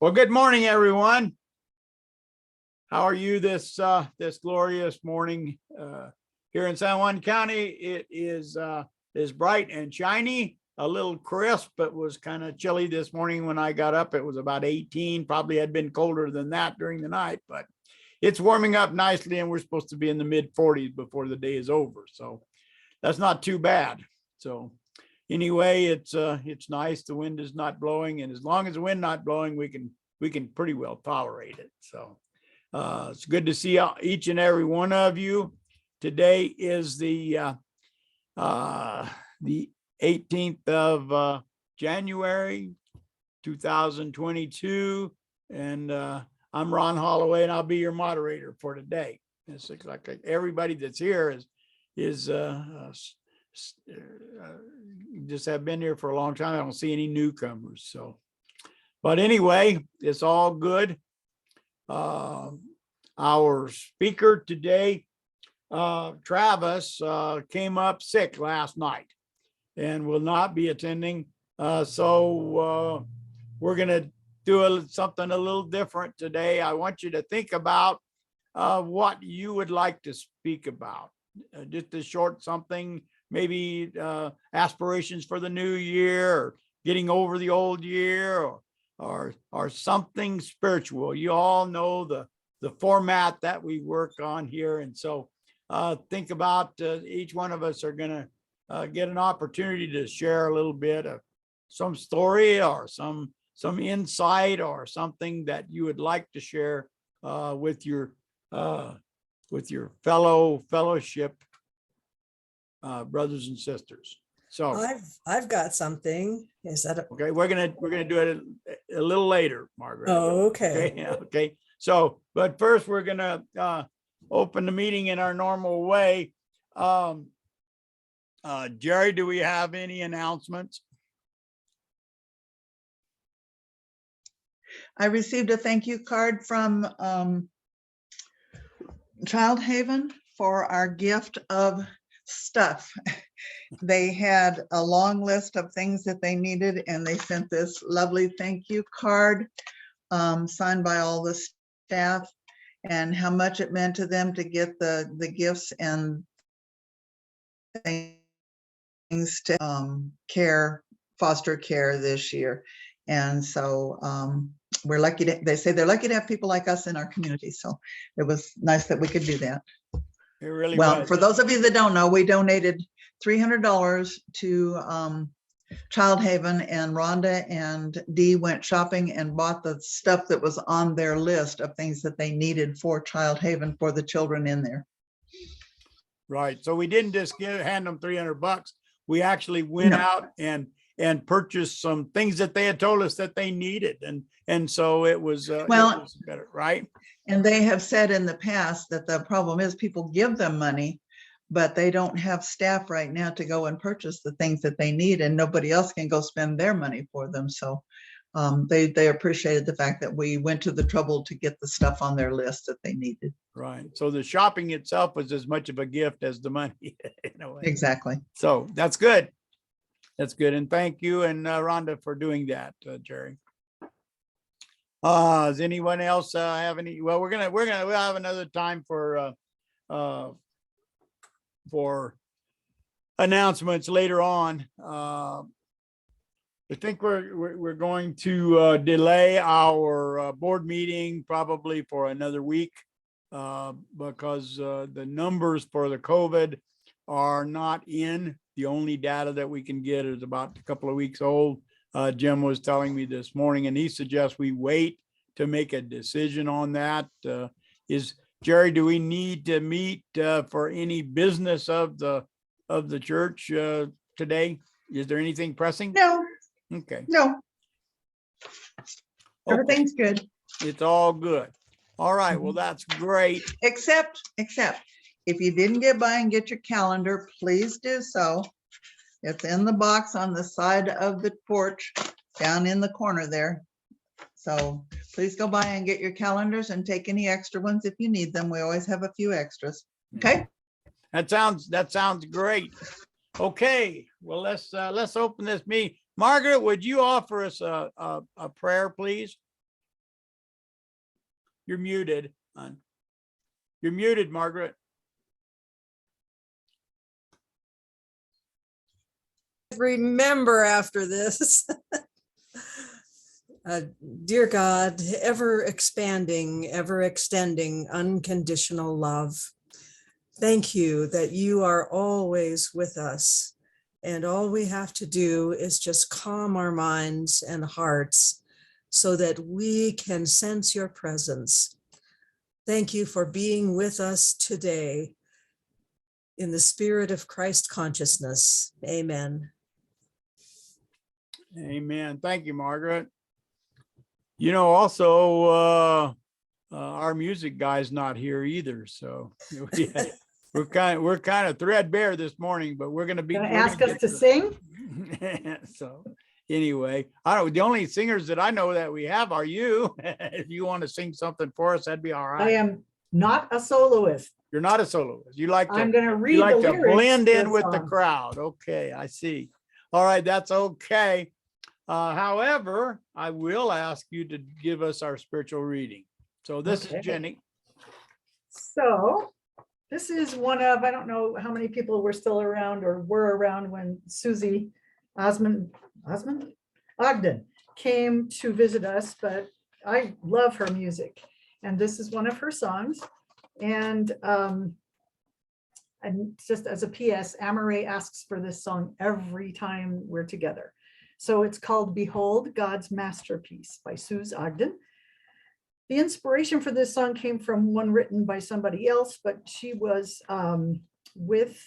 Well, good morning, everyone. How are you this glorious morning here in San Juan County? It is bright and shiny, a little crisp. It was kind of chilly this morning when I got up. It was about 18, probably had been colder than that during the night, but it's warming up nicely, and we're supposed to be in the mid 40s before the day is over. So that's not too bad. So anyway, it's nice. The wind is not blowing, and as long as the wind not blowing, we can pretty well tolerate it. So it's good to see each and every one of you. Today is the 18th of January 2022, and I'm Ron Holloway, and I'll be your moderator for today. It's like everybody that's here is just have been here for a long time. I don't see any newcomers. So, but anyway, it's all good. Our speaker today, Travis, came up sick last night and will not be attending. So we're going to do something a little different today. I want you to think about what you would like to speak about. Just a short something, maybe aspirations for the new year, or getting over the old year, or something spiritual. You all know the format that we work on here. And so think about each one of us are going to get an opportunity to share a little bit of some story or some insight or something that you would like to share with your fellowship brothers and sisters. So I've got something. Is that okay? We're gonna do it a little later, Margaret. Oh, okay. Okay. So, but first we're gonna open the meeting in our normal way. Jerry, do we have any announcements? I received a thank you card from Child Haven for our gift of stuff. They had a long list of things that they needed, and they sent this lovely thank you card signed by all the staff, and how much it meant to them to get the gifts and things to foster care this year. And so we're lucky they say they're lucky to have people like us in our community. So it was nice that we could do that. It really well was. For those of you that don't know, we donated $300 to Child Haven, and Rhonda and Dee went shopping and bought the stuff that was on their list of things that they needed for Child Haven for the children in there. Right. So we didn't just hand them $300. We actually went out and purchased some things that they had told us that they needed. And so it was better, right? And they have said in the past that the problem is people give them money, but they don't have staff right now to go and purchase the things that they need, and nobody else can go spend their money for them. So they appreciated the fact that we went to the trouble to get the stuff on their list that they needed. Right. So the shopping itself was as much of a gift as the money. In a way. Exactly. So that's good. That's good. And thank you, and Rhonda, for doing that, Jerry. Does anyone else have any? Well, we'll have another time for announcements later on. I think we're going to delay our board meeting probably for another week because the numbers for the COVID are not in. The only data that we can get is about a couple of weeks old. Jim was telling me this morning, and he suggests we wait to make a decision on that. Jerry, do we need to meet for any business of the church today? Is there anything pressing? No. Okay. No. Everything's good. It's all good. All right. Well, that's great. Except if you didn't get by and get your calendar, please do so. It's in the box on the side of the porch down in the corner there. So please go by and get your calendars and take any extra ones if you need them. We always have a few extras. Okay. That sounds great. Okay. Well, let's open this meeting. Margaret, would you offer us a prayer, please? You're muted. You're muted, Margaret. Remember after this. Dear God, ever expanding, ever extending, unconditional love. Thank you that you are always with us. And all we have to do is just calm our minds and hearts so that we can sense your presence. Thank you for being with us today in the spirit of Christ consciousness. Amen. Amen. Thank you, Margaret. You know, also, our music guy's not here either. So we're kind of threadbare this morning, but we're going to be Gonna we're ask gonna us get to sing? So anyway, I don't, the only singers that I know that we have are you. If you want to sing something for us, that'd be all right. I am not a soloist. You're not a soloist. You like I'm to, gonna read you like the to lyrics blend to in the with the song. crowd. Okay, I see. All right, that's okay. However, I will ask you to give us our spiritual reading. So this Okay. is Jenny. So this is one of, I don't know how many people were still around or were around when Susie Ogden came to visit us, but I love her music. And this is one of her songs. And just as a PS, Amaray asks for this song every time we're together. So it's called Behold God's Masterpiece by Suze Ogden. The inspiration for this song came from one written by somebody else, but she was with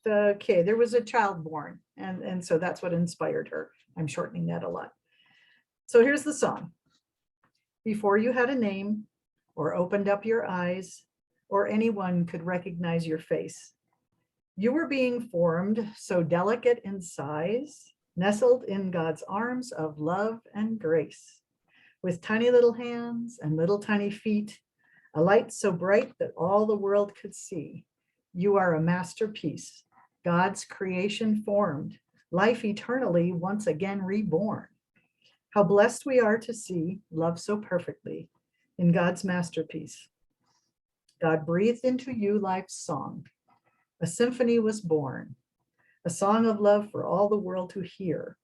there was a child born, and so that's what inspired her. I'm shortening that a lot. So here's the song. Before you had a name or opened up your eyes, or anyone could recognize your face, you were being formed so delicate in size, nestled in God's arms of love and grace, with tiny little hands and little tiny feet, a light so bright that all the world could see. You are a masterpiece, God's creation formed, life eternally once again reborn. How blessed we are to see love so perfectly in God's masterpiece. God breathed into you life's song. A symphony was born, a song of love for all the world to hear.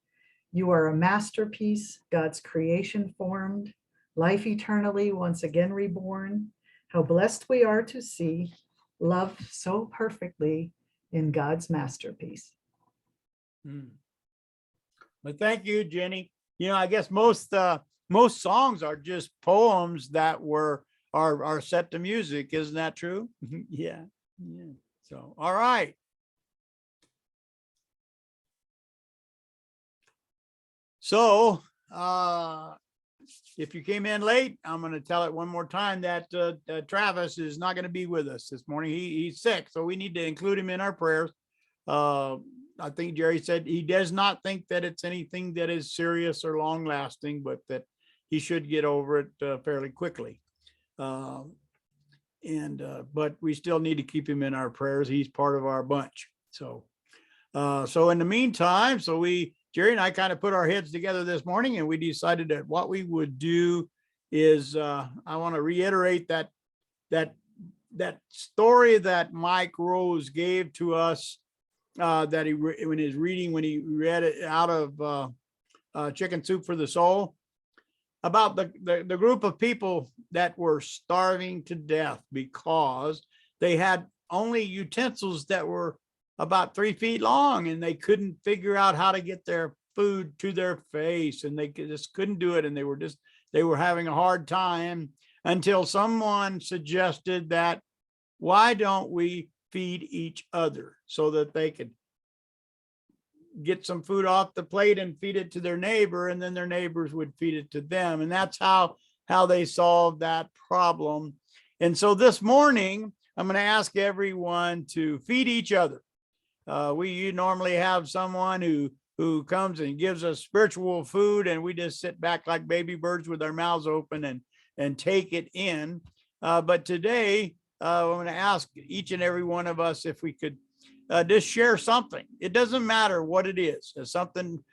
You are a masterpiece, God's creation formed, life eternally once again reborn. How blessed we are to see love so perfectly in God's masterpiece. But thank you, Jenny. You know, I guess most songs are just poems that are set to music. Isn't that true? Yeah. So, all right. So, if you came in late, I'm going to tell it one more time that Travis is not going to be with us this morning. He's sick, so we need to include him in our prayers. I think Jerry said he does not think that it's anything that is serious or long lasting, but that he should get over it fairly quickly. But we still need to keep him in our prayers. He's part of our bunch. So in the meantime, Jerry and I kind of put our heads together this morning, and we decided that what we would do is I want to reiterate that story that Mike Rose gave to us that when he read it out of Chicken Soup for the Soul, about the group of people that were starving to death because they had only utensils that were about 3 feet long, and they couldn't figure out how to get their food to their face, and they just couldn't do it. And they were having a hard time until someone suggested that, why don't we feed each other so that they could get some food off the plate and feed it to their neighbor, and then their neighbors would feed it to them. And that's how they solved that problem. And so this morning, I'm going to ask everyone to feed each other. You normally have someone who comes and gives us spiritual food, and we just sit back like baby birds with our mouths open and take it in. But today, I'm going to ask each and every one of us if we could just share something. It doesn't matter what it is. It's something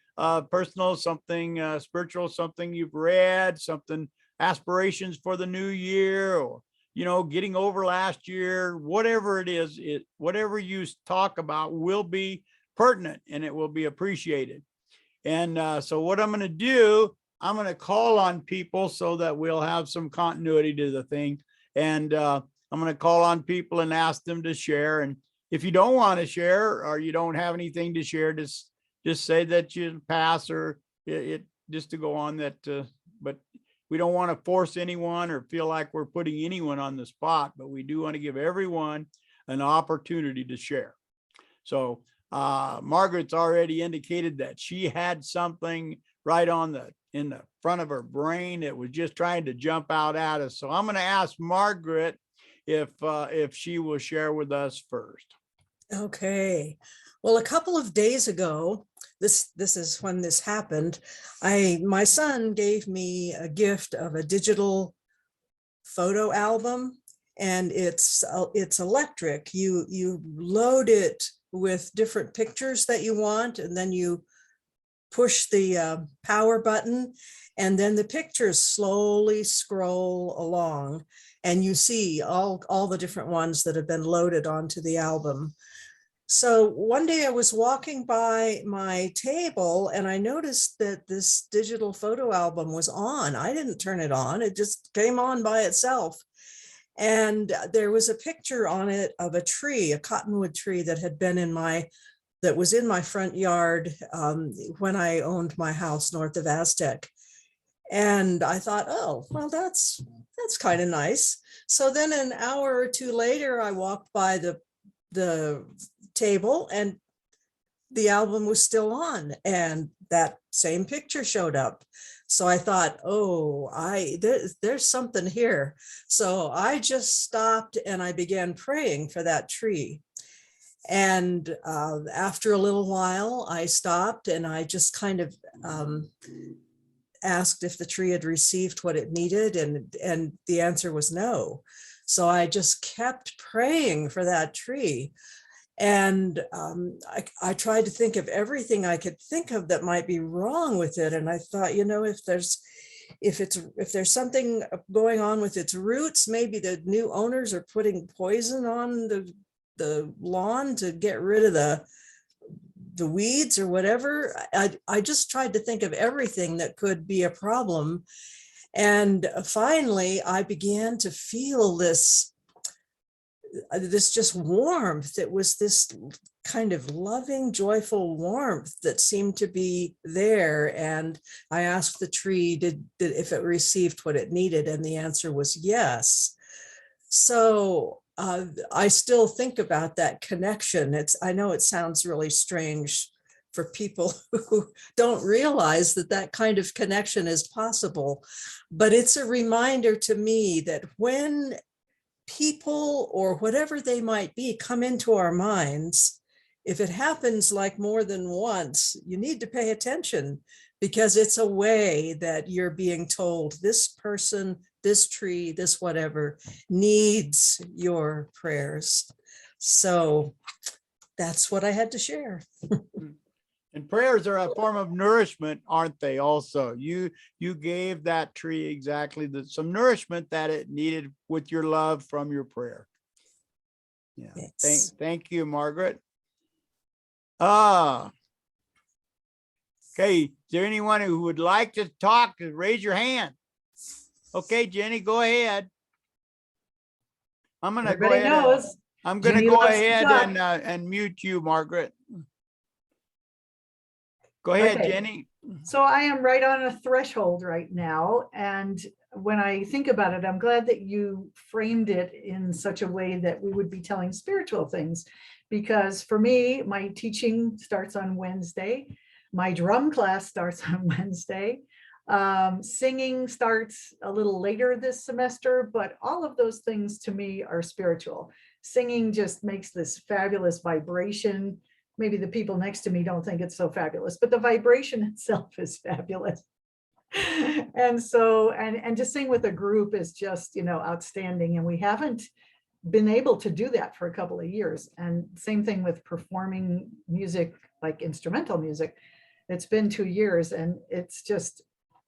personal, something spiritual, something you've read, something aspirations for the new year, or, getting over last year, whatever it is, whatever you talk about will be pertinent and it will be appreciated. And so what I'm going to do, I'm going to call on people so that we'll have some continuity to the thing. And I'm going to call on people and ask them to share. And if you don't want to share, or you don't have anything to share, just say that you pass, or it just to go on that. But we don't want to force anyone or feel like we're putting anyone on the spot, but we do want to give everyone an opportunity to share. So Margaret's already indicated that she had something right in the front of her brain that was just trying to jump out at us. So I'm going to ask Margaret if she will share with us first. Okay. Well, a couple of days ago, this is when this happened. My son gave me a gift of a digital photo album, and it's electric. You load it with different pictures that you want, and then you push the power button, and then the pictures slowly scroll along, and you see all the different ones that have been loaded onto the album. So one day I was walking by my table and I noticed that this digital photo album was on. I didn't turn it on. It just came on by itself. And there was a picture on it of a tree, a cottonwood tree that was in my front yard when I owned my house north of Aztec. And I thought, oh, well, that's kind of nice. So then an hour or two later, I walked by the table and the album was still on, and that same picture showed up. So I thought, oh, there's something here. So I just stopped and I began praying for that tree. And after a little while, I stopped and I just kind of asked if the tree had received what it needed, and the answer was no. So I just kept praying for that tree. And I tried to think of everything I could think of that might be wrong with it. And I thought, if there's something going on with its roots, maybe the new owners are putting poison on the lawn to get rid of the weeds or whatever. I just tried to think of everything that could be a problem. And finally, I began to feel this just warmth. It was this kind of loving, joyful warmth that seemed to be there. And I asked the tree if it received what it needed, and the answer was yes. So I still think about that connection. I know it sounds really strange for people who don't realize that kind of connection is possible, but it's a reminder to me that when people or whatever they might be come into our minds, if it happens like more than once, you need to pay attention, because it's a way that you're being told this person, this tree, this whatever needs your prayers. So that's what I had to share. And prayers are a form of nourishment, aren't they? Also, you gave that tree exactly some nourishment that it needed with your love from your prayer. Yeah. Yes. Thank you, Margaret. Okay. Is there anyone who would like to talk? Raise your hand. Okay, Jenny, go ahead. I'm gonna Everybody go ahead. knows. I'm gonna Jenny go loves to ahead talk. and mute you, Margaret. Go ahead, Okay. Jenny. So I am right on a threshold right now. And when I think about it, I'm glad that you framed it in such a way that we would be telling spiritual things. Because for me, my teaching starts on Wednesday. My drum class starts on Wednesday. Singing starts a little later this semester, but all of those things to me are spiritual. Singing just makes this fabulous vibration. Maybe the people next to me don't think it's so fabulous, but the vibration itself is fabulous. And so, and to sing with a group is just, outstanding. And we haven't been able to do that for a couple of years. And same thing with performing music, like instrumental music. It's been 2 years, and it's just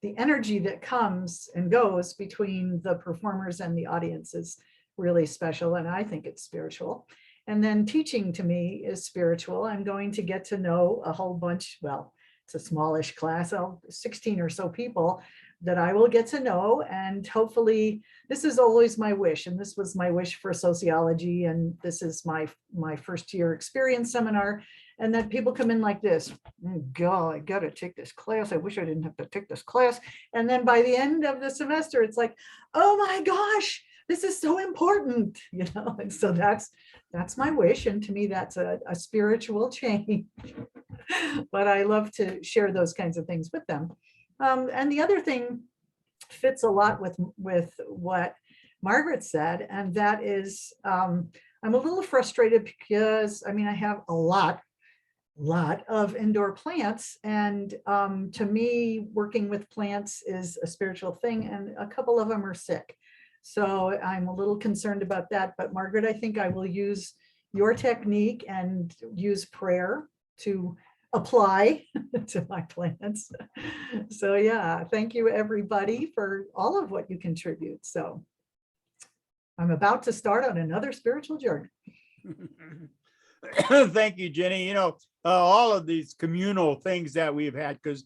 the energy that comes and goes between the performers and the audience is really special. And I think it's spiritual. And then teaching to me is spiritual. I'm going to get to know a whole bunch, well, it's a smallish class, 16 or so people that I will get to know. And hopefully this is always my wish. And this was my wish for sociology. And this is my first year experience seminar. And that people come in like this, God, I got to take this class. I wish I didn't have to take this class. And then by the end of the semester, it's like, oh my gosh, this is so important, you know? And so that's my wish. And to me, that's a spiritual change. But I love to share those kinds of things with them. And the other thing fits a lot with what Margaret said, and that is I'm a little frustrated because I mean I have a lot of indoor plants, and to me working with plants is a spiritual thing, and a couple of them are sick. So I'm a little concerned about that. But Margaret, I think I will use your technique and use prayer to apply to my plants. So yeah, thank you everybody for all of what you contribute. So I'm about to start on another spiritual journey. Thank you, Jenny. You know, all of these communal things that we've had, because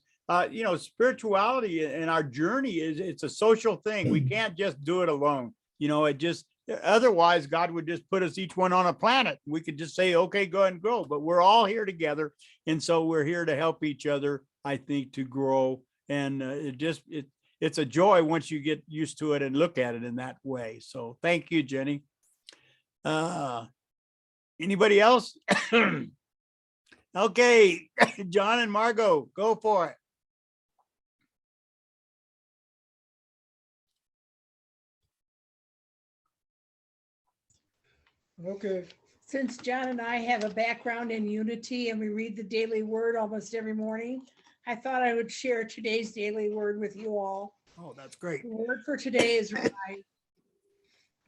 you know, spirituality and our journey it's a social thing. We can't just do it alone. You know, it just, otherwise God would just put us each one on a planet. We could just say, okay, go ahead and grow, but we're all here together. And so we're here to help each other, I think, to grow. And it's a joy once you get used to it and look at it in that way. So thank you, Jenny. Anybody else? Okay, John and Margot, go for it. Okay, since John and I have a background in unity and we read the daily word almost every morning, I thought I would share today's daily word with you all. Oh, that's great. The word for today is rise.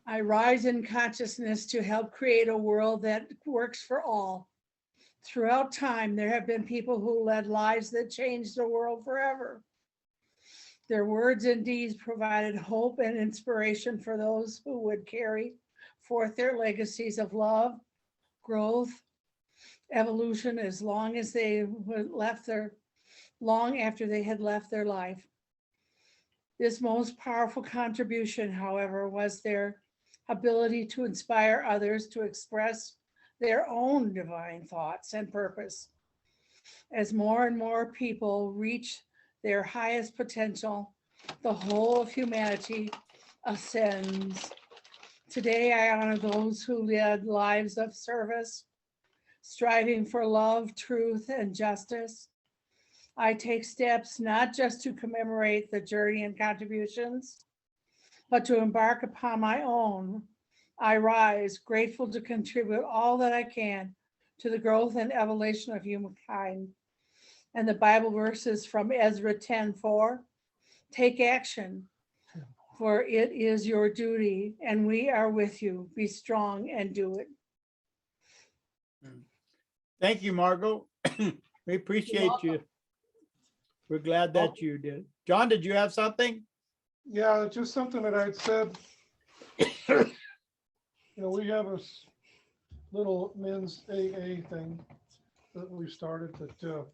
I rise in consciousness to help create a world that works for all. Throughout time, there have been people who led lives that changed the world forever. Their words and deeds provided hope and inspiration for those who would carry forth their legacies of love, growth, evolution, as long as they long after they had left their life. This most powerful contribution, however, was their ability to inspire others to express their own divine thoughts and purpose. As more and more people reach their highest potential, the whole of humanity ascends. Today, I honor those who led lives of service, striving for love, truth, and justice. I take steps not just to commemorate the journey and contributions, but to embark upon my own. I rise, grateful to contribute all that I can to the growth and evolution of humankind. And the Bible verses from Ezra 10:4, take action, for it is your duty, and we are with you. Be strong and do it. Thank you, Margot. We appreciate you. We're glad that you did. John, did you have something? Yeah, it's just something that I'd said. You know, we have a little men's AA thing that we started that,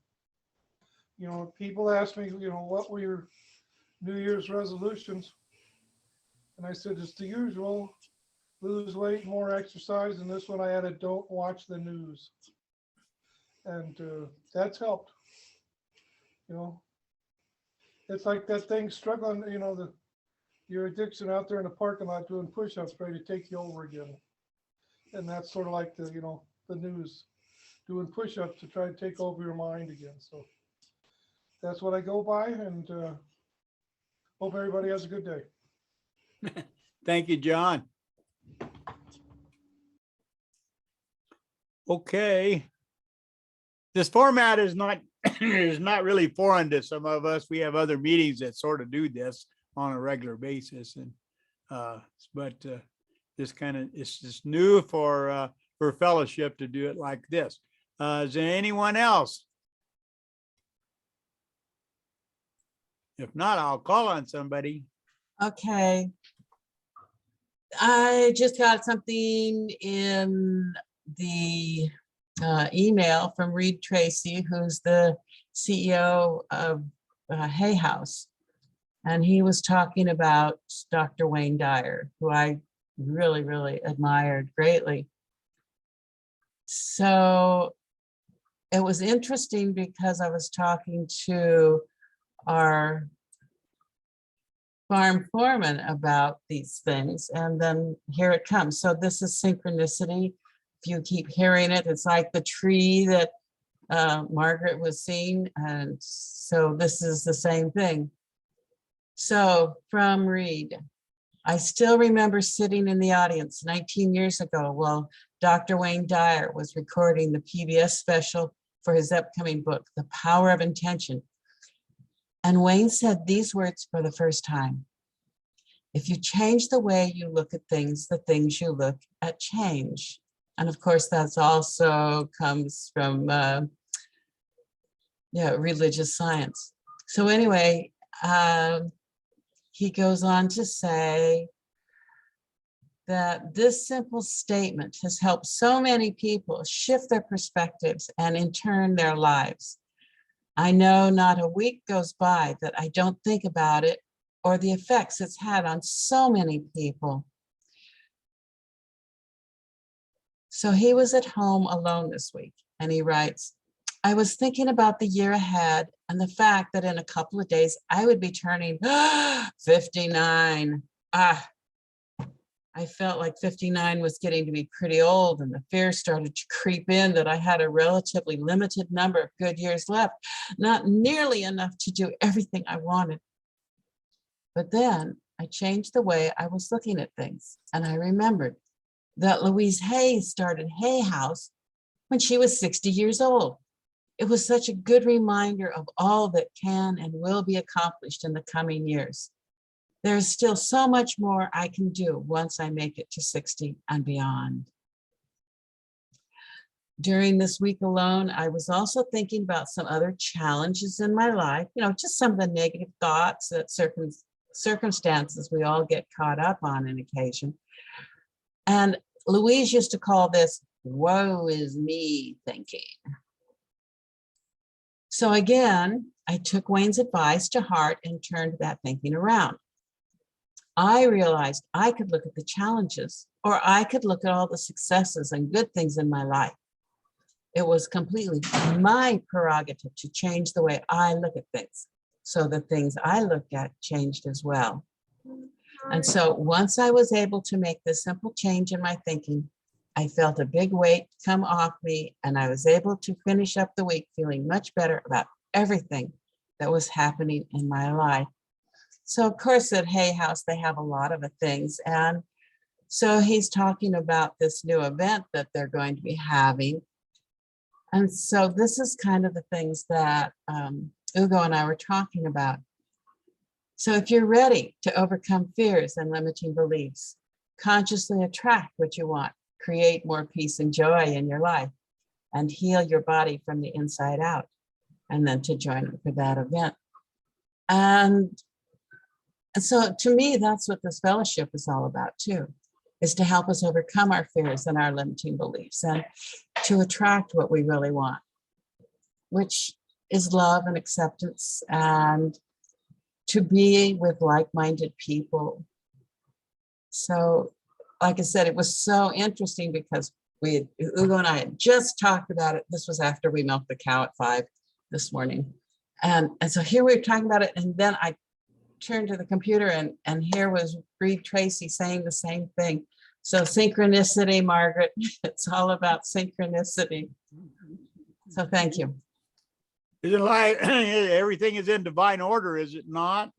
you know, people ask me, you know, what were your New Year's resolutions? And I said, it's the usual, lose weight, more exercise. And this one I added, don't watch the news. And that's helped. You know, it's like that thing struggling, you know, your addiction out there in the parking lot doing push-ups ready to take you over again. And that's sort of like the, you know, the news, doing push-ups to try to take over your mind again. So that's what I go by, and hope everybody has a good day. Thank you, John. Okay. This format is not is not really foreign to some of us. We have other meetings that sort of do this on a regular basis, and but this kind of, it's just new for fellowship to do it like this. Is there anyone else? If not, I'll call on somebody. Okay. I just got something in the email from Reed Tracy, who's the CEO of Hay House. And he was talking about Dr. Wayne Dyer, who I really, really admired greatly. So it was interesting because I was talking to our farm foreman about these things, and then here it comes. So this is synchronicity. If you keep hearing it, it's like the tree that Margaret was seeing, and so this is the same thing. So from Reed, I still remember sitting in the audience 19 years ago while Dr. Wayne Dyer was recording the PBS special for his upcoming book, The Power of Intention. And Wayne said these words for the first time: if you change the way you look at things, the things you look at change. And of course, that's also comes from religious science. So anyway, he goes on to say that this simple statement has helped so many people shift their perspectives and in turn their lives. I know not a week goes by that I don't think about it or the effects it's had on so many people. So he was at home alone this week, and he writes, I was thinking about the year ahead and the fact that in a couple of days I would be turning 59. I felt like 59 was getting to be pretty old, and the fear started to creep in that I had a relatively limited number of good years left, not nearly enough to do everything I wanted. But then I changed the way I was looking at things, and I remembered that Louise Hay started Hay House when she was 60 years old. It was such a good reminder of all that can and will be accomplished in the coming years. There's still so much more I can do once I make it to 60 and beyond. During this week alone, I was also thinking about some other challenges in my life, just some of the negative thoughts that circumstances we all get caught up on occasion. And Louise used to call this woe is me thinking. So again, I took Wayne's advice to heart and turned that thinking around. I realized I could look at the challenges, or I could look at all the successes and good things in my life. It was completely my prerogative to change the way I look at things. So the things I looked at changed as well. And so once I was able to make this simple change in my thinking, I felt a big weight come off me, and I was able to finish up the week feeling much better about everything that was happening in my life. So of course at Hay House, they have a lot of things. And so he's talking about this new event that they're going to be having. And so this is kind of the things that Ugo and I were talking about. So if you're ready to overcome fears and limiting beliefs, consciously attract what you want, create more peace and joy in your life, and heal your body from the inside out, and then to join them for that event. And so to me, that's what this fellowship is all about too, is to help us overcome our fears and our limiting beliefs and to attract what we really want, which is love and acceptance, and to be with like-minded people. So, like I said, it was so interesting because Ugo and I had just talked about it. This was after we milked the cow at 5 this morning. And so here we were talking about it, and then I turned to the computer and here was Reed Tracy saying the same thing. So synchronicity, Margaret, it's all about synchronicity. So thank you. Isn't like everything is in divine order, is it not?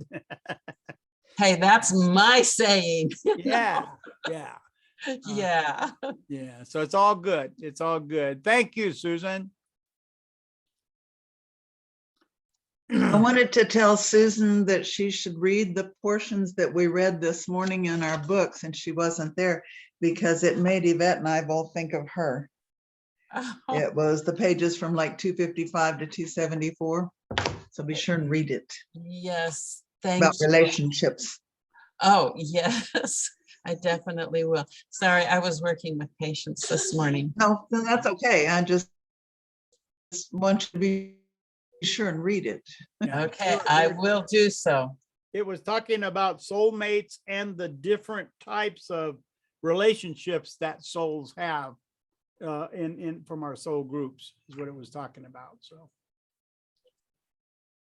Hey, that's my saying. Yeah. Yeah. Yeah. So it's all good. It's all good. Thank you, Susan. I wanted to tell Susan that she should read the portions that we read this morning in our books, and she wasn't there because it made Yvette and I both think of her. Oh, It was the pages from like 255 to 274. So be sure and read it Yes, about thank you. relationships. Oh, yes, I definitely will. Sorry, I was working with patients this morning. No, that's okay. I just want you to be sure and read it. Yeah. Okay, I will do so. It was talking about soulmates and the different types of relationships that souls have in from our soul groups is what it was talking about. So,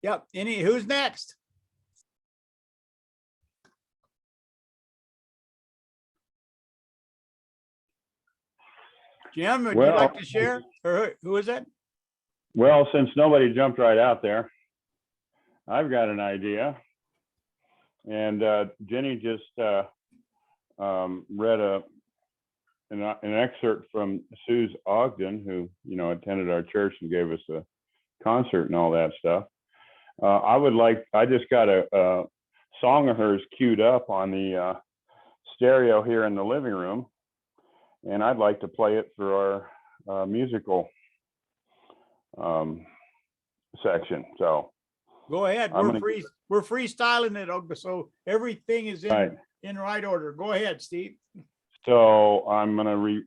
yep. Who's next? Jim, would you Well- like to share? Or who is that? Well, since nobody jumped right out there, I've got an idea. And Jenny just read an excerpt from Suze Ogden, who, you know, attended our church and gave us a concert and all that stuff. I just got a song of hers queued up on the stereo here in the living room. And I'd like to play it for our musical section. So Go ahead. I'm We're freestyling it, so everything is Right. in right order. Go ahead, Steve. So I'm going to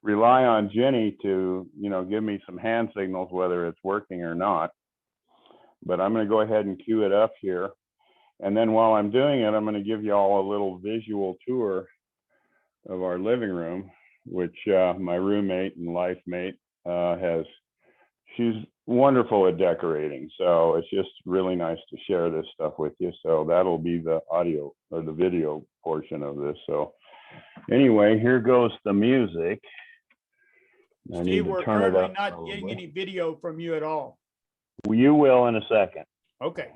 rely on Jenny to, you know, give me some hand signals, whether it's working or not. But I'm going to go ahead and cue it up here. And then while I'm doing it, I'm going to give you all a little visual tour of our living room, which my roommate and life mate she's wonderful at decorating. So it's just really nice to share this stuff with you. So that'll be the audio or the video portion of this. So anyway, here goes the music. I need Steve, to we're turn it currently up not probably. getting any video from you at all. You will in a second. Okay.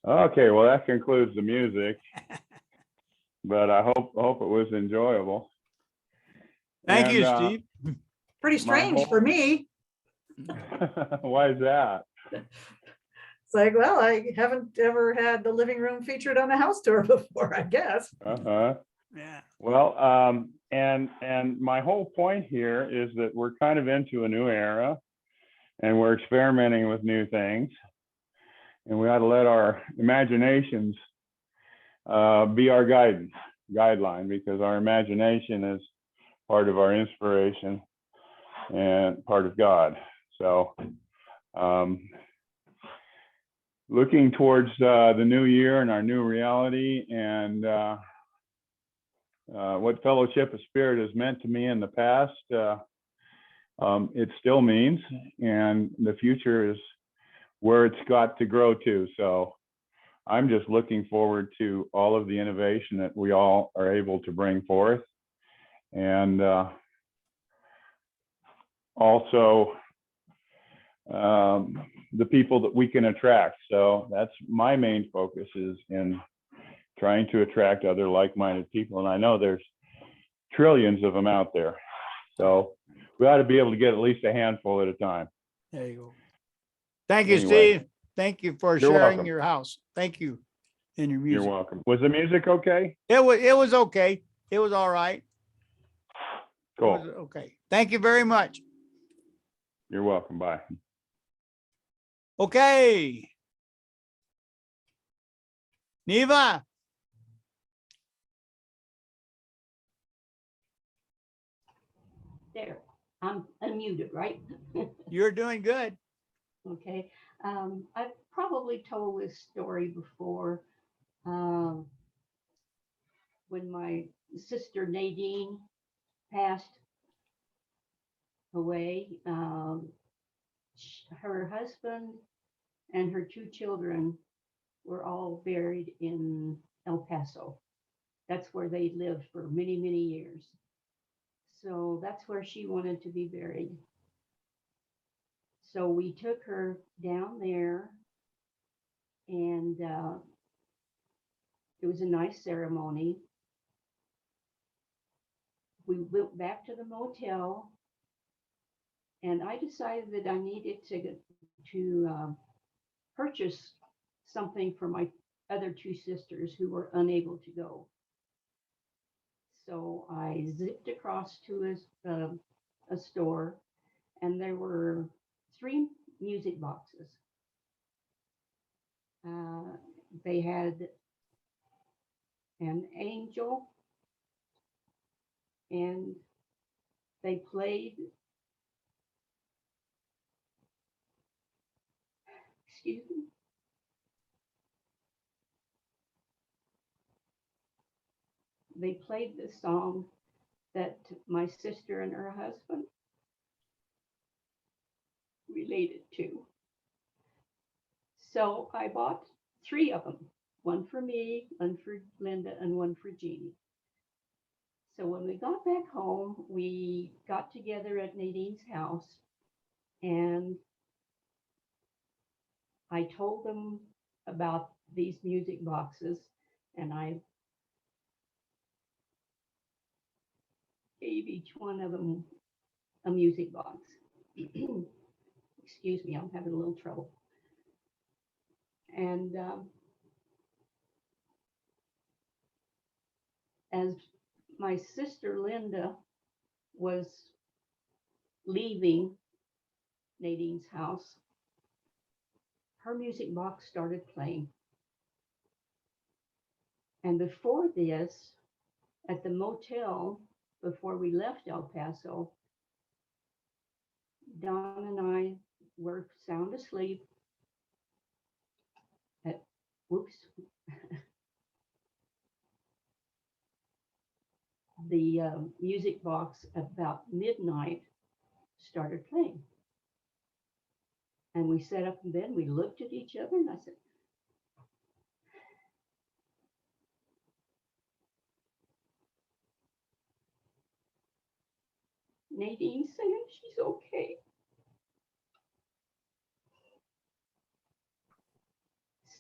Okay, well, that concludes the music, but I hope it was enjoyable. Thank you, And, Steve. Pretty My strange for whole- me. Why is that? It's like, well, I haven't ever had the living room featured on a house tour before, I guess. Uh-huh. Yeah. Well, and my whole point here is that we're kind of into a new era and we're experimenting with new things. And we ought to let our imaginations be our guideline, because our imagination is part of our inspiration and part of God. So looking towards the new year and our new reality, and what Fellowship of Spirit has meant to me in the past, it still means, and the future is where it's got to grow to. So I'm just looking forward to all of the innovation that we all are able to bring forth, and also the people that we can attract. So that's my main focus, is in trying to attract other like-minded people. And I know there's trillions of them out there. So we ought to be able to get at least a handful at a time. There you go. Thank you, Anyway. Steve. Thank you for You're sharing welcome. your house. Thank you. And your You're music. welcome. Was the music okay? It was okay. It was all right. It was Cool. okay. Thank you very much. You're welcome. Bye. Okay. Neva, There, I'm unmuted, right? you're doing good. Okay. I've probably told this story before. Um, when my sister Nadine passed away, her husband and her two children were all buried in El Paso. That's where they lived for many, many years. So that's where she wanted to be buried. So we took her down there, and it was a nice ceremony. We went back to the motel, and I decided that I needed to purchase something for my other two sisters who were unable to go. So I zipped across to a store, and there were 3 music boxes. They had an angel, and they played, excuse me, they played the song that my sister and her husband related to. So I bought 3 of them, one for me, one for Linda, and one for Jeannie. So when we got back home, we got together at Nadine's house, and I told them about these music boxes, and I gave each one of them a music box. Excuse me, I'm having a little trouble. And as my sister Linda was leaving Nadine's house, her music box started playing. And before this, at the motel, before we left El Paso, Don and I were sound asleep at, whoops, the music box about midnight started playing. And we sat up in bed, we looked at each other, and I said, Nadine's saying she's okay.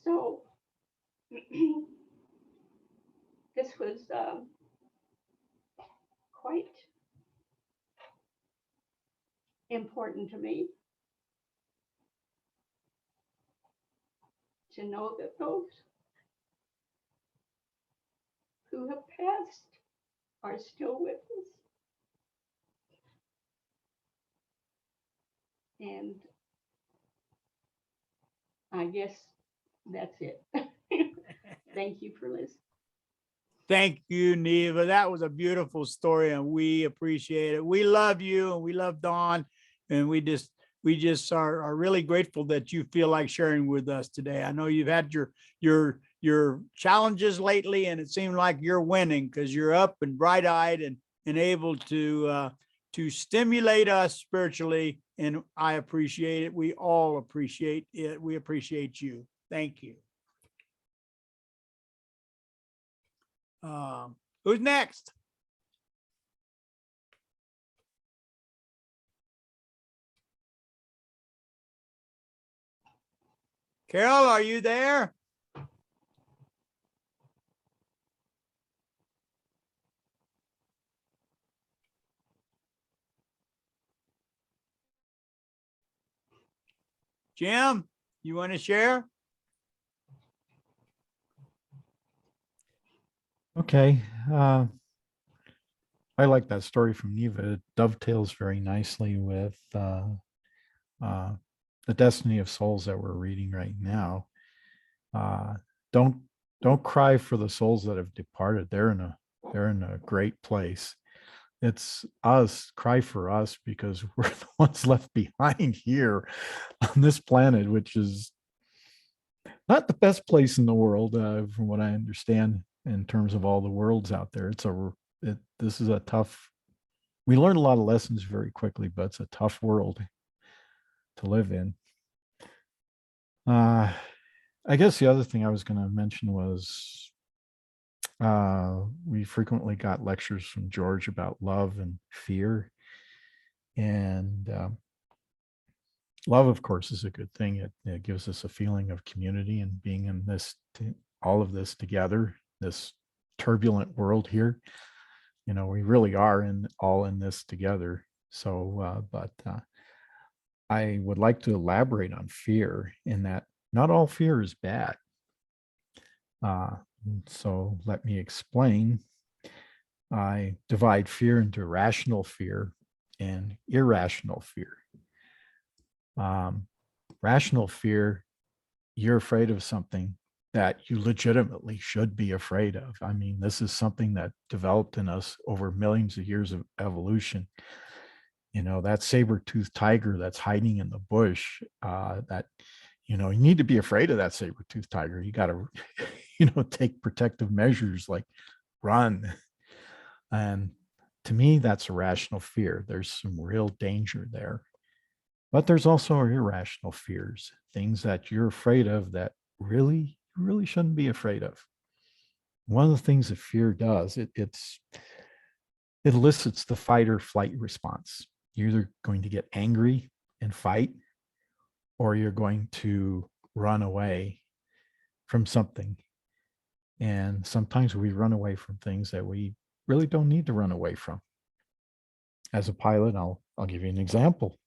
So this was quite important to me to know that those who have passed are still with us. And I guess that's it. Thank you for listening. Thank you, Neva. That was a beautiful story, and we appreciate it. We love you, and we love Dawn, and we just are really grateful that you feel like sharing with us today. I know you've had your challenges lately, and it seemed like you're winning because you're up and bright-eyed and able to stimulate us spiritually, and I appreciate it. We all appreciate it. We appreciate you. Thank you. Who's next? Carol, are you there? Jim, you want to share? Okay. I like that story from Neva. It dovetails very nicely with the destiny of souls that we're reading right now. Don't cry for the souls that have departed. They're in a great place. It's us, cry for us, because we're the ones left behind here on this planet, which is not the best place in the world, from what I understand, in terms of all the worlds out there. This is a tough, we learn a lot of lessons very quickly, but it's a tough world to live in. I guess the other thing I was going to mention was we frequently got lectures from George about love and fear. And love, of course, is a good thing. It gives us a feeling of community and being in this, all of this together, this turbulent world here. You know, we really are all in this together. So, but I would like to elaborate on fear, in that not all fear is bad. So let me explain. I divide fear into rational fear and irrational fear. Rational fear, you're afraid of something that you legitimately should be afraid of. I mean, this is something that developed in us over millions of years of evolution. You know, that saber-toothed tiger that's hiding in the bush, that, you know, you need to be afraid of that saber-toothed tiger. You got to, you know, take protective measures like run. And to me, that's a rational fear. There's some real danger there. But there's also irrational fears, things that you're afraid of that really shouldn't be afraid of. One of the things that fear does, it elicits the fight or flight response. You're either going to get angry and fight, or you're going to run away from something. And sometimes we run away from things that we really don't need to run away from. As a pilot, I'll give you an example.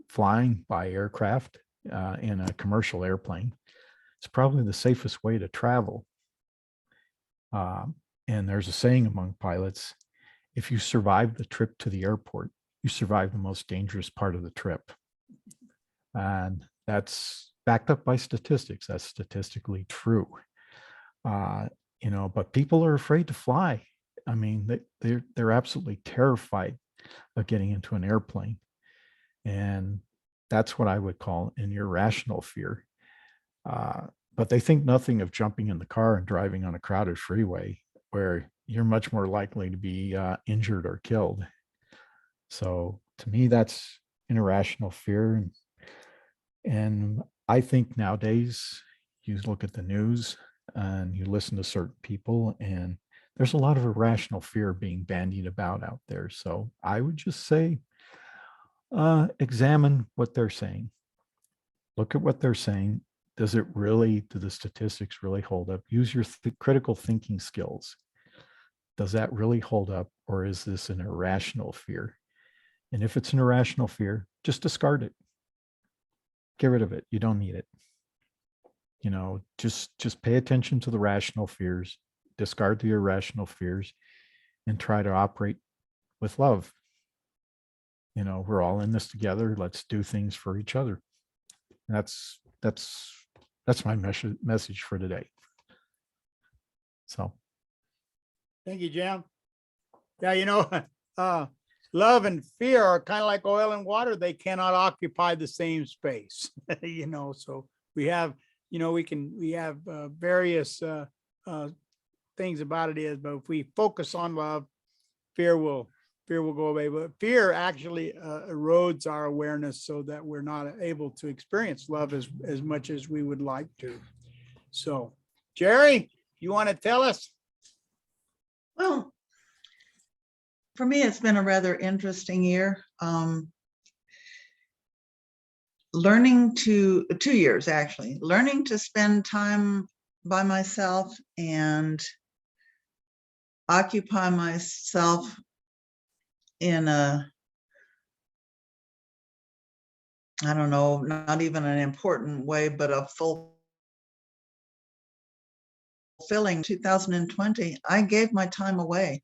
Flying by aircraft in a commercial airplane, it's probably the safest way to travel. And there's a saying among pilots, if you survive the trip to the airport, you survive the most dangerous part of the trip. And that's backed up by statistics. That's statistically true. But people are afraid to fly. I mean, they're absolutely terrified of getting into an airplane. And that's what I would call an irrational fear. But they think nothing of jumping in the car and driving on a crowded freeway where you're much more likely to be injured or killed. So to me, that's an irrational fear. And I think nowadays you look at the news and you listen to certain people, and there's a lot of irrational fear being bandied about out there. So I would just say, examine what they're saying. Look at what they're saying. Do the statistics really hold up? Use your critical thinking skills. Does that really hold up, or is this an irrational fear? And if it's an irrational fear, just discard it. Get rid of it. You don't need it. Just pay attention to the rational fears, discard the irrational fears, and try to operate with love. We're all in this together. Let's do things for each other. That's my message for today. So. Thank you, Jim. Yeah, love and fear are kind of like oil and water. They cannot occupy the same space, so we have, we have various things about it is, but if we focus on love, fear will go away. But fear actually erodes our awareness so that we're not able to experience love as much as we would like to. So, Jerry, you want to tell us? Well, for me, it's been a rather interesting year. Learning 2 years, actually, learning to spend time by myself and occupy myself in I don't know, not even an important way, but a fulfilling. 2020, I gave my time away.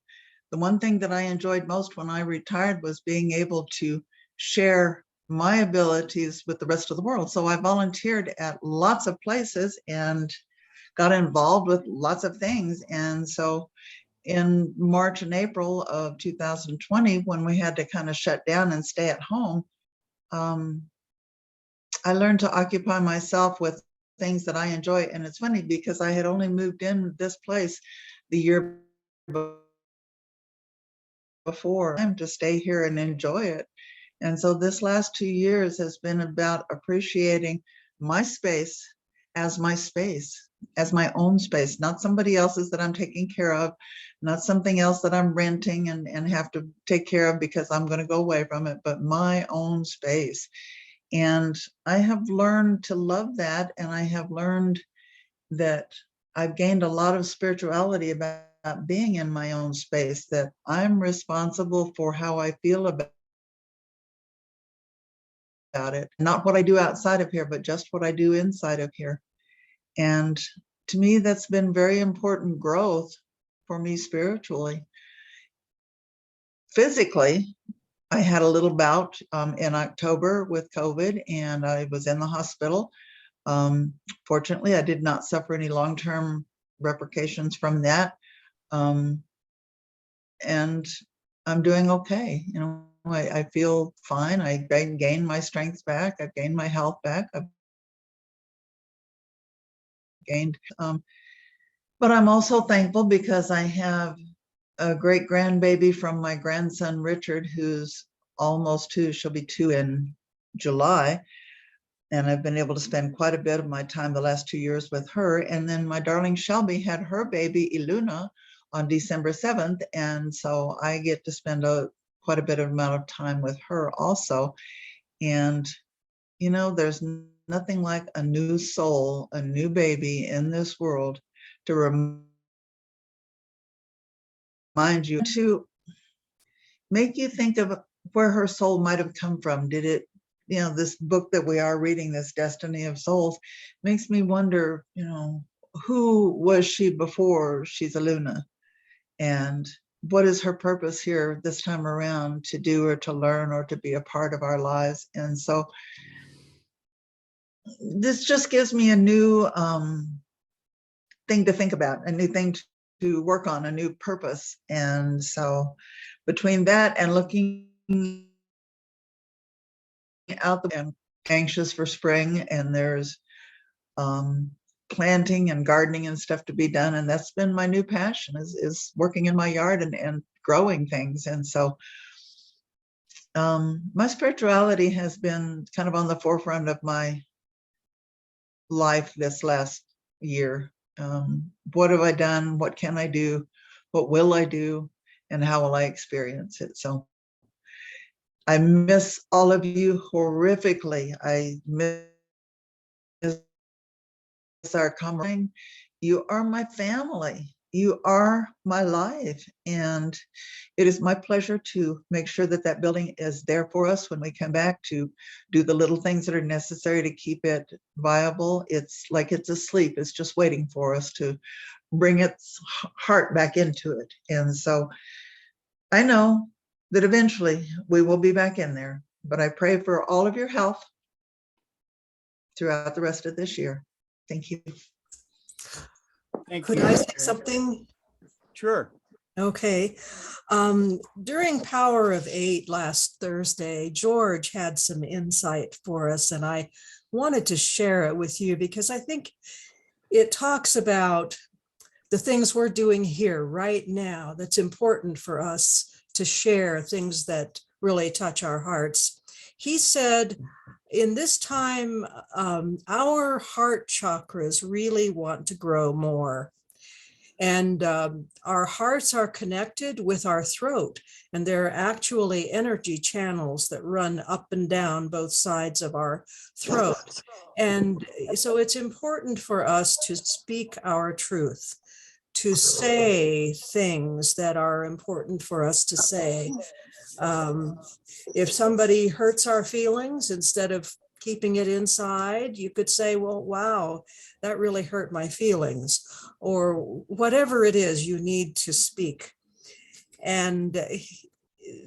The one thing that I enjoyed most when I retired was being able to share my abilities with the rest of the world. So I volunteered at lots of places and got involved with lots of things. And so in March and April of 2020, when we had to kind of shut down and stay at home, I learned to occupy myself with things that I enjoy. And it's funny because I had only moved in this place the year before, to stay here and enjoy it. And so this last 2 years has been about appreciating my space, as my own space, not somebody else's that I'm taking care of, not something else that I'm renting and have to take care of because I'm going to go away from it, but my own space. And I have learned to love that. And I have learned that I've gained a lot of spirituality about being in my own space, that I'm responsible for how I feel about it. Not what I do outside of here, but just what I do inside of here. And to me, that's been very important growth for me spiritually. Physically, I had a little bout in October with COVID, and I was in the hospital. Fortunately, I did not suffer any long-term repercussions from that. And I'm doing okay. I feel fine. I gained my strength back. I've gained my health back. I've gained, but I'm also thankful because I have a great grandbaby from my grandson, Richard, who's almost 2. She'll be 2 in July. And I've been able to spend quite a bit of my time the last 2 years with her. And then my darling Shelby had her baby Iluna on December 7th. And so I get to spend quite a bit of amount of time with her also. And, you know, there's nothing like a new soul, a new baby in this world to remind you, to make you think of where her soul might have come from. Did it, you know, this book that we are reading, this Destiny of Souls, makes me wonder, you know, who was she before she's a Luna? And what is her purpose here this time around to do or to learn or to be a part of our lives? And so this just gives me a new thing to think about, a new thing to work on, a new purpose. And so between that and looking out and anxious for spring, and there's planting and gardening and stuff to be done, and that's been my new passion, is working in my yard and growing things. And so my spirituality has been kind of on the forefront of my life this last year. What have I done? What can I do? What will I do? And how will I experience it? So I miss all of you horrifically. I miss our camaraderie. You are my family. You are my life. And it is my pleasure to make sure that that building is there for us when we come back, to do the little things that are necessary to keep it viable. It's like it's asleep. It's just waiting for us to bring its heart back into it. And so I know that eventually we will be back in there, but I pray for all of your health throughout the rest of this year. Thank you. Thank Could you. I say something? Sure. Okay. During Power of 8 last Thursday, George had some insight for us, and I wanted to share it with you because I think it talks about the things we're doing here right now that's important for us to share, things that really touch our hearts. He said, in this time, our heart chakras really want to grow more. And our hearts are connected with our throat, and there are actually energy channels that run up and down both sides of our throat. And so it's important for us to speak our truth, to say things that are important for us to say. If somebody hurts our feelings, instead of keeping it inside, you could say, well, wow, that really hurt my feelings, or whatever it is you need to speak. And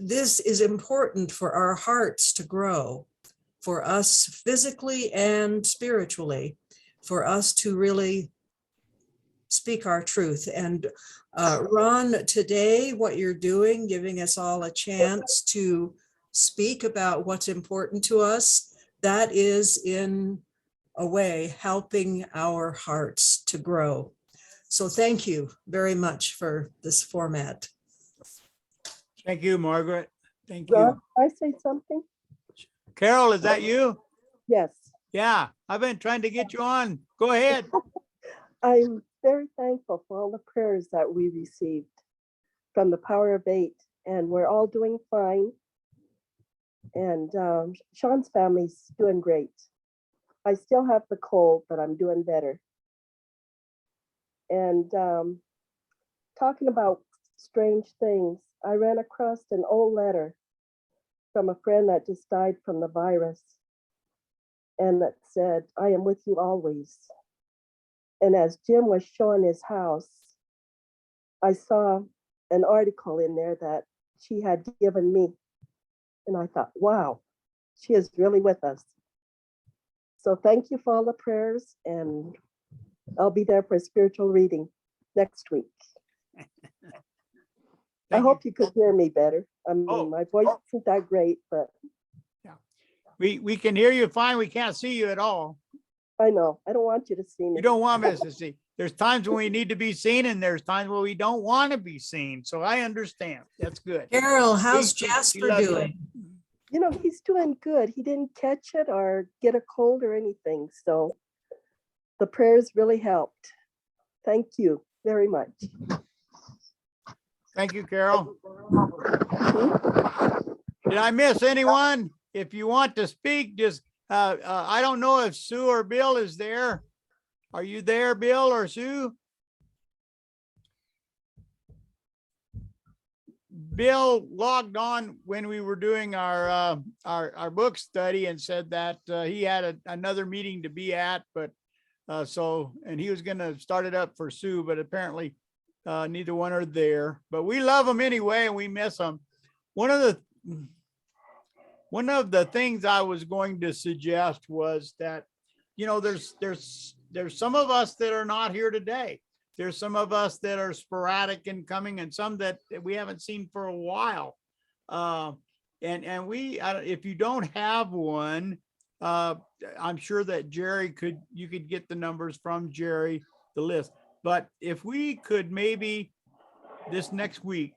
this is important for our hearts to grow, for us physically and spiritually, for us to really speak our truth. And Ron, today, what you're doing, giving us all a chance to speak about what's important to us, that is in a way helping our hearts to grow. So thank you very much for this format. Thank you, Margaret. Thank you. Ron, can I say something? Carol, is that you? Yes, Yeah, I've been trying to get you on. Go ahead. I'm very thankful for all the prayers that we received from the Power of 8, and we're all doing fine. And Sean's family's doing great. I still have the cold, but I'm doing better. And talking about strange things, I ran across an old letter from a friend that just died from the virus. And that said, I am with you always. And as Jim was showing his house, I saw an article in there that she had given me. And I thought, wow, she is really with us. So thank you for all the prayers, and I'll be there for a spiritual reading next week. I hope you could hear me better. I mean, my voice isn't that great, but We can hear you fine. We can't see you at all. I know. I don't want you to see me. You don't want us to see. There's times when we need to be seen, and there's times when we don't want to be seen. So I understand. That's good. Carol, how's She Jasper loves you. doing? you know, he's doing good. He didn't catch it or get a cold or anything. So the prayers really helped. Thank you very much. Thank you, Carol. Did I miss anyone? If you want to speak, just, I don't know if Sue or Bill is there. Are you there, Bill or Sue? Bill logged on when we were doing our book study and said that he had another meeting to be at, but and he was going to start it up for Sue, but apparently neither one are there. But we love them anyway, and we miss them. One of the things I was going to suggest was that, you know, there's some of us that are not here today. There's some of us that are sporadic in coming, and some that we haven't seen for a while. And if you don't have one, I'm sure that you could get the numbers from Jerry, the list. But if we could maybe this next week,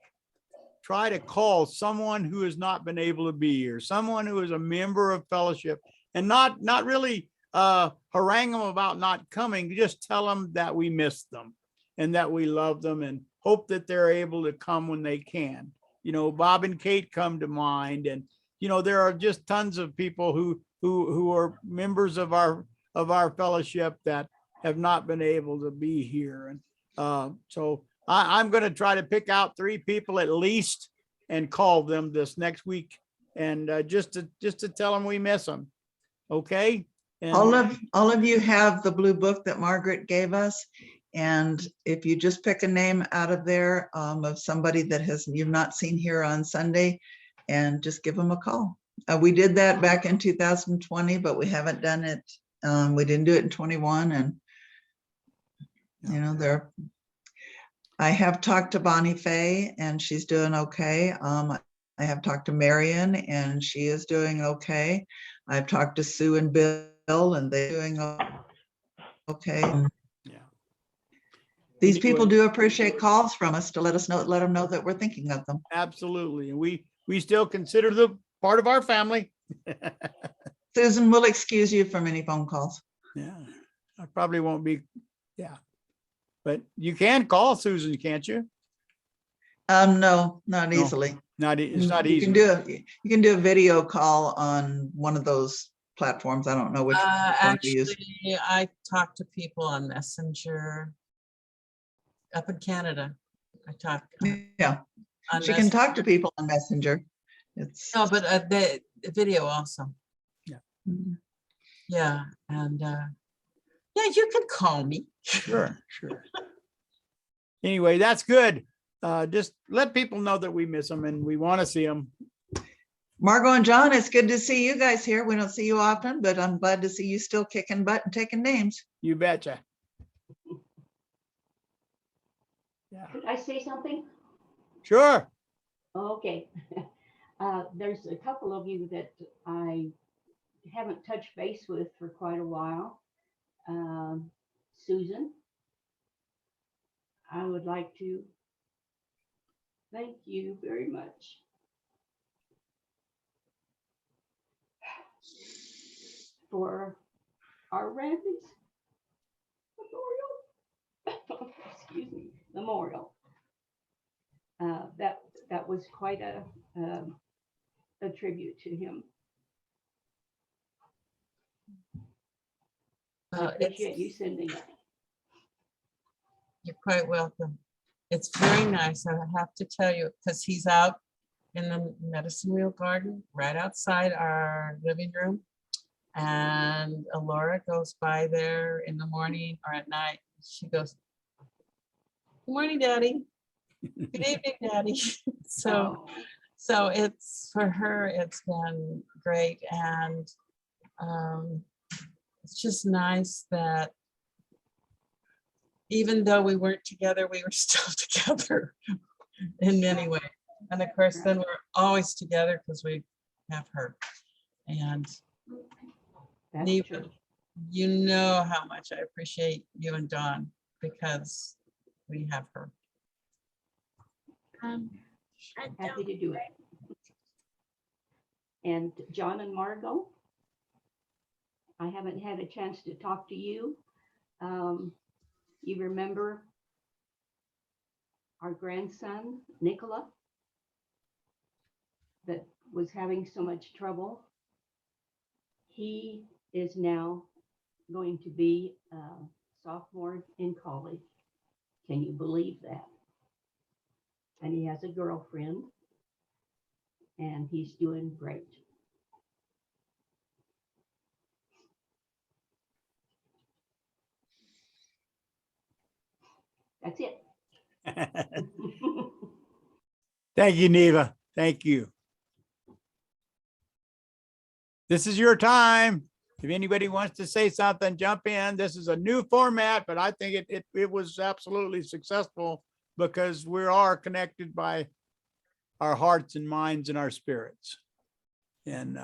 try to call someone who has not been able to be here, someone who is a member of fellowship, and not really harangue them about not coming, just tell them that we miss them and that we love them and hope that they're able to come when they can. You know, Bob and Kate come to mind, and you know, there are just tons of people who are members of our fellowship that have not been able to be here. And so I'm going to try to pick out 3 people at least and call them this next week, and just to tell them we miss them. Okay. And All of you have the blue book that Margaret gave us. And if you just pick a name out of there of somebody that you've not seen here on Sunday, and just give them a call. We did that back in 2020, but we haven't done it. We didn't do it in 21. And, you know, I have talked to Bonnie Faye, and she's doing okay. I have talked to Marion, and she is doing okay. I've talked to Sue and Bill, and they're doing okay. yeah. These people do appreciate calls from us to let them know that we're thinking of them. Absolutely. And we still consider them part of our family. Susan will excuse you from any phone calls. Yeah, I probably won't be. Yeah, but you can call Susan, can't you? No, not easily. It's not You easy. you can do a video call on one of those platforms. I don't know which one to use. Actually, I talk to people on Messenger up in Canada. I talk. Yeah, on she can talk to people on Messenger. It's No, but the video also. Yeah. Yeah, and yeah, you can call me. Sure. Anyway, that's good. Just let people know that we miss them and we want to see them. Margot and John, it's good to see you guys here. We don't see you often, but I'm glad to see you still kicking butt and taking names. You betcha. Yeah. Could I say something? Sure. Okay. There's a couple of you that I haven't touched base with for quite a while. Susan, I would like to thank you very much for our Ramsey's memorial. Excuse me, memorial. That was quite a tribute to him. I appreciate you sending it. You're quite welcome. It's very nice. I have to tell you, because he's out in the medicine wheel garden right outside our living room. And Alora goes by there in the morning or at night. She goes, "Good morning, Daddy. Good evening, Daddy." So it's for her, it's been great. And it's just nice that even though we weren't together, we were still together in many ways. And of course, then we're always together because we have her. And Neva, you know how much I appreciate you and Dawn because we have her. Happy to do it. And John and Margot, I haven't had a chance to talk to you. You remember our grandson, Nicola, that was having so much trouble? He is now going to be a sophomore in college. Can you believe that? And he has a girlfriend, and he's doing great. That's it. Thank you, Neva. Thank you. This is your time. If anybody wants to say something, jump in. This is a new format, but I think it was absolutely successful because we are connected by our hearts and minds and our spirits. And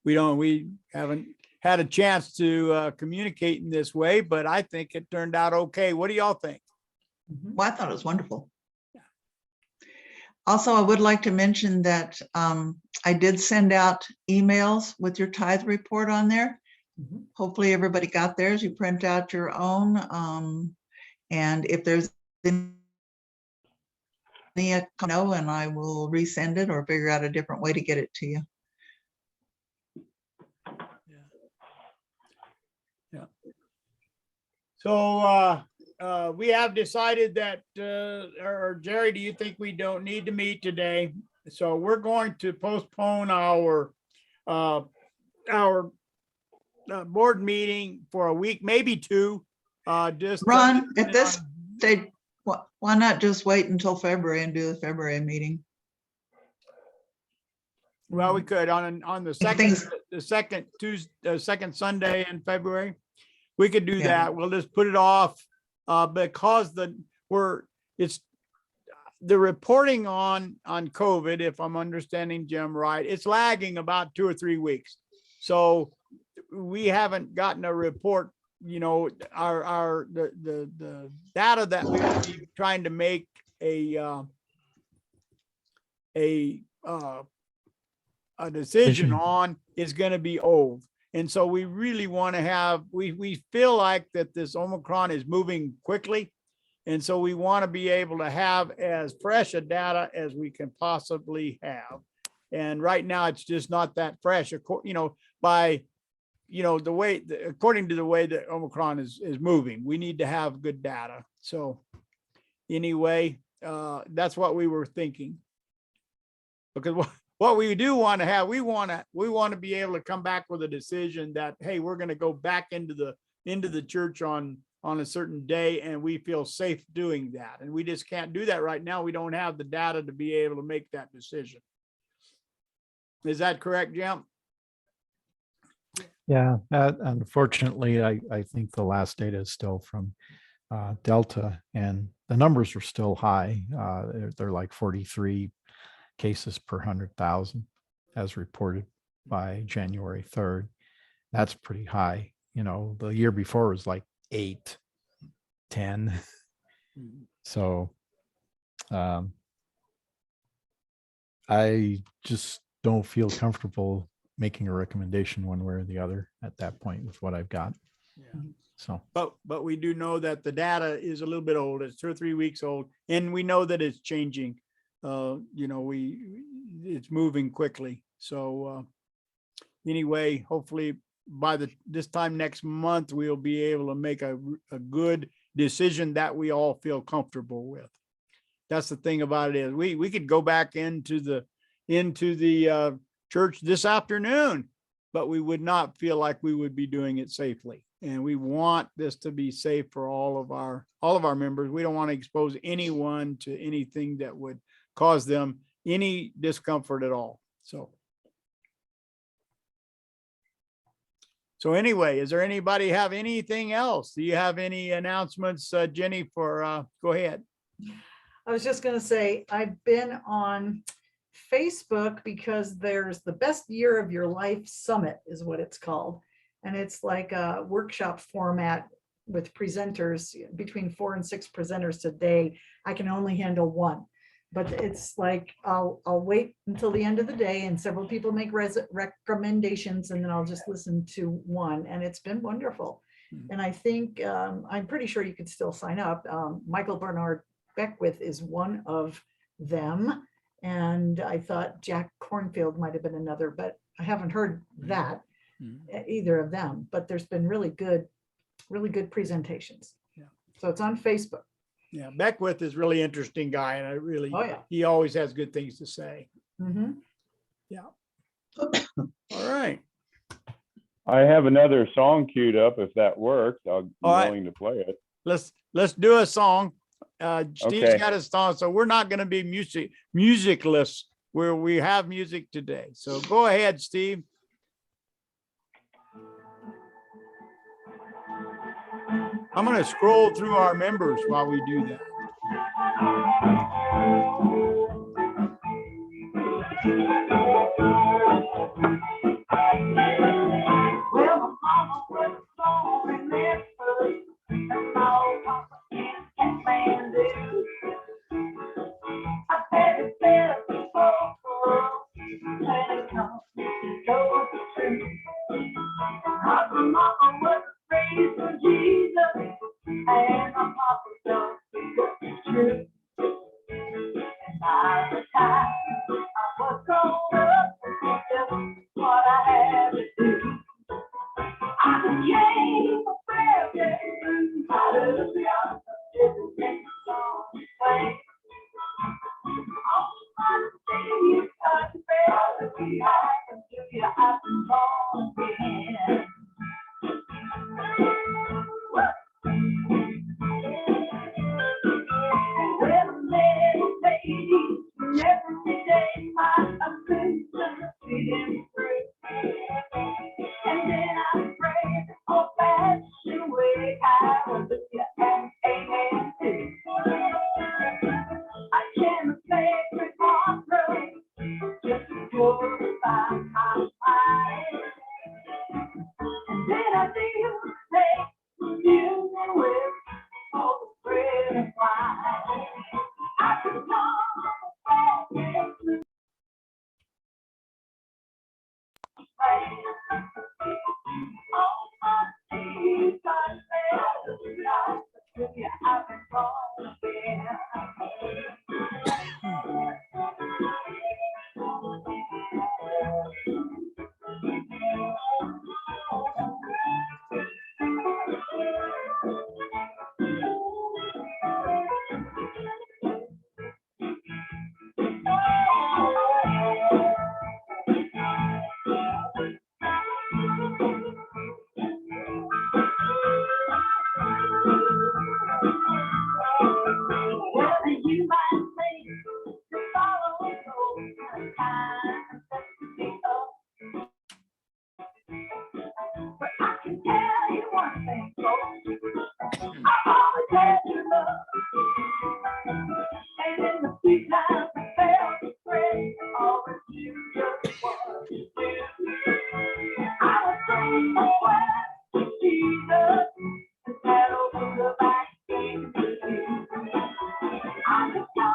we haven't had a chance to communicate in this way, but I think it turned out okay. What do y'all think? Well, I thought it was wonderful. Also, I would like to mention that I did send out emails with your tithe report on there. Hopefully everybody got theirs. You print out your own. And if there's any, know, and I will resend it or figure out a different way to get it to you. Yeah. So we have decided that, or Jerry, do you think we don't need to meet today? So we're going to postpone our board meeting for a week, maybe two. Just Ron, at this stage, why not just wait until February and do the February meeting? Well, we could on the second Tuesday, second Sunday in February. We could do that. We'll just put it off because it's the reporting on COVID, if I'm understanding Jim right, it's lagging about 2 or 3 weeks. So we haven't gotten a report, you know, the data that we will be trying to make a decision on is going to be old. And so we really want to have, we feel like that this Omicron is moving quickly. And so we want to be able to have as fresh a data as we can possibly have. And right now it's just not that fresh, you know, by, you know, the way, according to the way that Omicron is moving, we need to have good data. So anyway, that's what we were thinking. Because what we do want to have, we want to be able to come back with a decision that, hey, we're going to go back into the church on a certain day, and we feel safe doing that. And we just can't do that right now. We don't have the data to be able to make that decision. Is that correct, Jim? Yeah, unfortunately, I think the last data is still from Delta, and the numbers are still high. They're like 43 cases per 100,000 as reported by January 3rd. That's pretty high. You know, the year before was like 8, 10. So I just don't feel comfortable making a recommendation one way or the other at that point with what I've got. Yeah. So, but we do know that the data is a little bit old. It's 2 or 3 weeks old, and we know that it's changing. You know, it's moving quickly. So anyway, hopefully by this time next month, we'll be able to make a good decision that we all feel comfortable with. That's the thing about it is we could go back into the church this afternoon, but we would not feel like we would be doing it safely. And we want this to be safe for all of our members. We don't want to expose anyone to anything that would cause them any discomfort at all. So anyway, is there anybody have anything else? Do you have any announcements, Jenny, for go ahead? I was just going to say, I've been on Facebook because there's the Best Year of Your Life Summit is what it's called. And it's like a workshop format with presenters, between 4 and 6 presenters today. I can only handle one. But it's like, I'll wait until the end of the day and several people make recommendations and then I'll just listen to one, and it's been wonderful. And I think, I'm pretty sure you could still sign up. Michael Bernard Beckwith is one of them. And I thought Jack Cornfield might have been another, but I haven't heard that, either of them, but there's been really good presentations. Yeah. So it's on Facebook. Yeah, Beckwith is really interesting guy, and I really, Oh, yeah. he always has good things to say. Mhm. Yeah. All right. I have another song queued up. If that works, I'll be All right. willing to play it. Let's do a song. Steve's Okay. got a song, so we're not going to be musicless where we have music today. So go ahead, Steve. I'm going to scroll through our members while we do that. Well, my mama was born in Memphis, and my old papa in Kathmandu. I bet it's better for when it comes to go true. My mama was raised for Jesus, and my papa done what's true. And by the time I was grown up, just what I had to do. I became a prayer hallelujah, and song play. All my days I confess, hallelujah, I've been born again. Well, meditating every day, my affliction feeling free. And then I pray, oh, fashion way, hallelujah, and amen too. I can't say tomorrow, just to glorify my mind. And then I feel take communion with all the bread and wine. I could come back and all my days I felt yeah, I've been born again. Well, you might say to follow those kind that me up. But I can tell you one thing, folks. I've always had your love. And in the sweet times I felt the praise, always you just what you do. I was thankful when Jesus and that over the back gate to you. I just know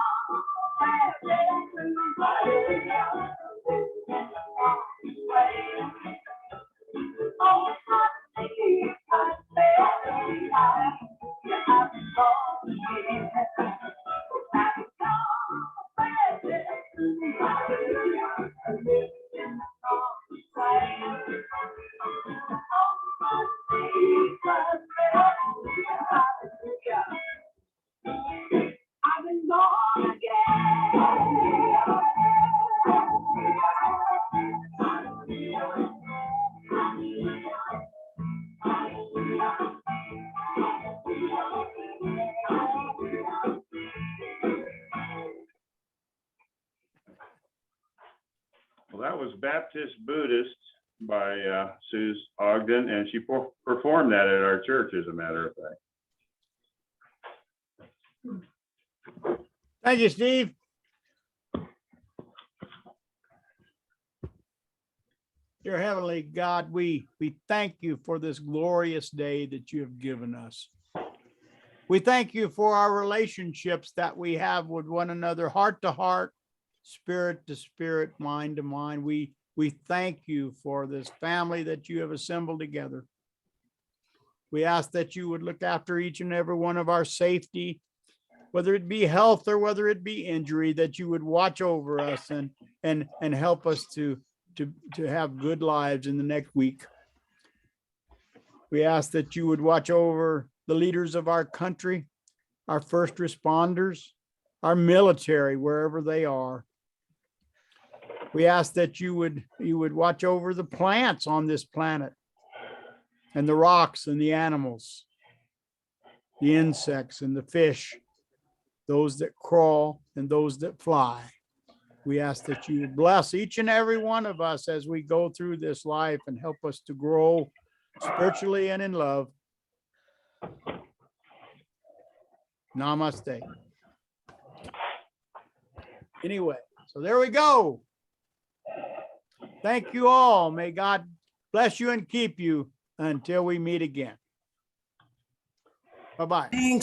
where there's somebody else way. Oh, I see, I feel I've been born again. I just know where there's somebody else living in the way. Oh, I see, I feel hallelujah. I've been born Well, that was Baptist Buddhist by Suze Ogden, and she performed that at our church, as a matter of fact. Thank you, Steve. Dear Heavenly God, we thank you for this glorious day that you have given us. We thank you for our relationships that we have with one another, heart to heart, spirit to spirit, mind to mind. We thank you for this family that you have assembled together. We ask that you would look after each and every one of our safety, whether it be health or whether it be injury, that you would watch over us and help us to have good lives in the next week. We ask that you would watch over the leaders of our country, our first responders, our military, wherever they are. We ask that you would watch over the plants on this planet and the rocks and the animals, the insects and the fish, those that crawl and those that fly. We ask that you would bless each and every one of us as we go through this life and help us to grow spiritually and in love. Namaste. Anyway, so there we go. Thank you all. May God bless you and keep you until we meet again. Bye-bye. Thanks.